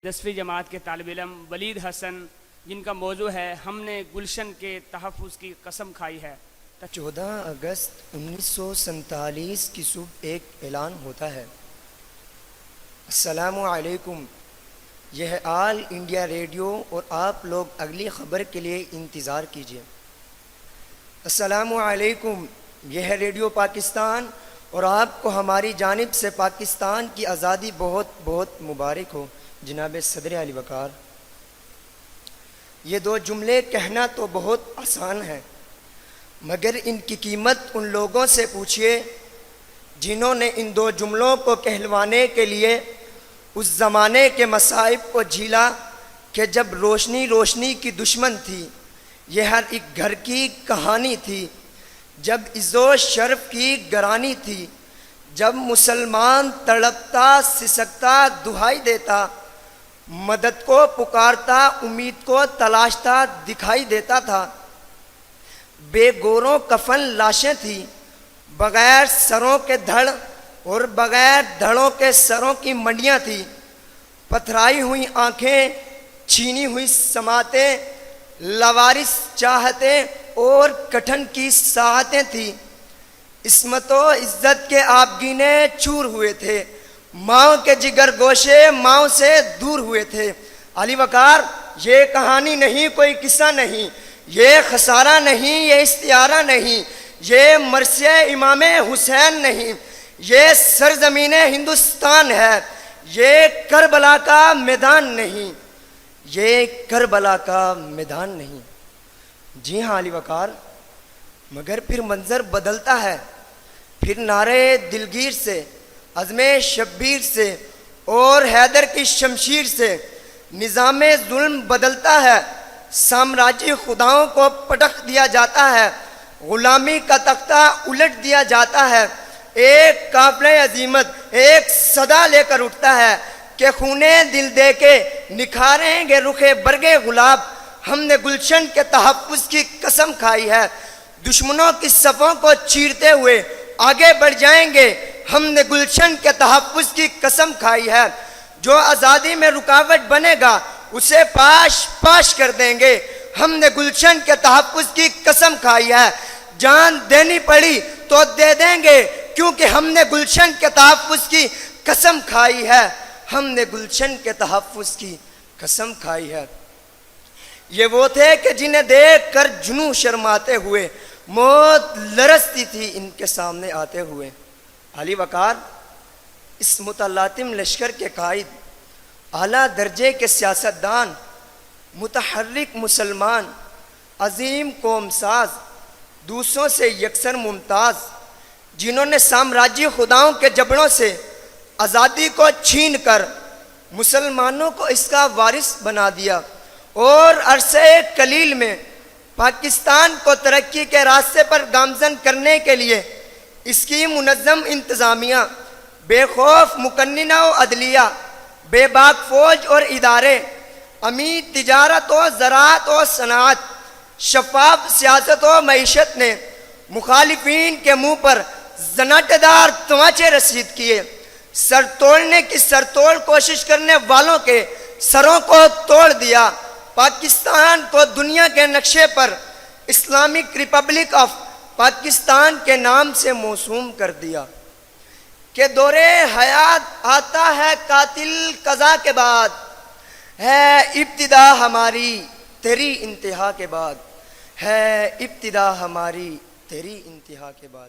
10ویں جماعت کے طالب علم ولید حسن، جن کا موضوع ہے ہم نے گلشن کے تحفظ کی قسم کھائی ہے۔ 14 اگست 1947 کی صبح ایک اعلان ہوتا ہے۔ السلام علیکم، یہ ہے آل انڈیا ریڈیو اور آپ لوگ اگلی خبر کے لیے انتظار کیجیے۔ السلام علیکم، یہ ہے ریڈیو پاکستان اور آپ کو ہماری جانب سے پاکستان کی آزادی بہت بہت مبارک ہو۔ جناب صدر علی وقار، یہ دو جملے کہنا تو بہت آسان ہے، مگر ان کی قیمت ان لوگوں سے پوچھئے جنہوں نے ان دو جملوں کو کہلوانے کے لیے اس زمانے کے مصائب کو جھیلا کہ جب روشنی روشنی کی دشمن تھی، یہ ہر ایک گھر کی کہانی تھی، جب عز و شرف کی گرانی تھی، جب مسلمان تڑپتا سسکتا دہائی دیتا، مدد کو پکارتا امید کو تلاشتا دکھائی دیتا تھا۔ بے گوروں کفن لاشیں تھی، بغیر سروں کے دھڑ اور بغیر دھڑوں کے سروں کی منڈیاں تھی، پتھرائی ہوئی آنکھیں، چھینی ہوئی سماعتیں، لاوارث چاہتیں اور کٹھن کی ساعتیں تھی۔ عصمت و عزت کے آبگینے چور ہوئے تھے، ماؤں کے جگر گوشے ماؤں سے دور ہوئے تھے۔ علی وقار، یہ کہانی نہیں، کوئی قصہ نہیں، یہ خسارہ نہیں، یہ استعارہ نہیں، یہ مرثیہ امام حسین نہیں، یہ سرزمین ہندوستان ہے، یہ کربلا کا میدان نہیں، یہ کربلا کا میدان نہیں۔ جی ہاں علی وقار، مگر پھر منظر بدلتا ہے، پھر نعرے دلگیر سے، عزم شبیر سے اور حیدر کی شمشیر سے نظام ظلم بدلتا ہے، سامراجی خداؤں کو پٹخ دیا جاتا ہے، غلامی کا تختہ الٹ دیا جاتا ہے، ایک قافلہ عظیمت ایک صدا لے کر اٹھتا ہے کہ خونے دل دے کے نکھاریں گے رخ برگے گلاب، ہم نے گلشن کے تحفظ کی قسم کھائی ہے، دشمنوں کی صفوں کو چیرتے ہوئے آگے بڑھ جائیں گے، ہم نے گلشن کے تحفظ کی قسم کھائی ہے، جو آزادی میں رکاوٹ بنے گا اسے پاش پاش کر دیں گے، ہم نے گلشن کے تحفظ کی قسم کھائی ہے، جان دینی پڑی تو دے دیں گے کیونکہ ہم نے گلشن کے تحفظ کی قسم کھائی ہے، ہم نے گلشن کے تحفظ کی قسم کھائی ہے۔ یہ وہ تھے کہ جنہیں دیکھ کر جنوں شرماتے ہوئے موت لرزتی تھی ان کے سامنے آتے ہوئے۔ علی وقار، اس متلاطم لشکر کے قائد، اعلیٰ درجے کے سیاستدان، متحرک مسلمان، عظیم قوم ساز، دوسروں سے یکسر ممتاز، جنہوں نے سامراجی خداؤں کے جبڑوں سے آزادی کو چھین کر مسلمانوں کو اس کا وارث بنا دیا اور عرصے قلیل میں پاکستان کو ترقی کے راستے پر گامزن کرنے کے لیے اس کی منظم انتظامیہ، بے خوف مقننہ و عدلیہ، بے باک فوج اور ادارے، امید تجارت و زراعت و صنعت، شفاف سیاست و معیشت نے مخالفین کے منہ پر زناٹے دار تماچے رسید کیے، سر توڑنے کی سر توڑ کوشش کرنے والوں کے سروں کو توڑ دیا، پاکستان کو دنیا کے نقشے پر اسلامک ریپبلک آف پاکستان کے نام سے موسوم کر دیا کہ دور حیات آتا ہے قاتل قضا کے بعد، ہے ابتدا ہماری تیری انتہا کے بعد، ہے ابتدا ہماری تیری انتہا کے بعد۔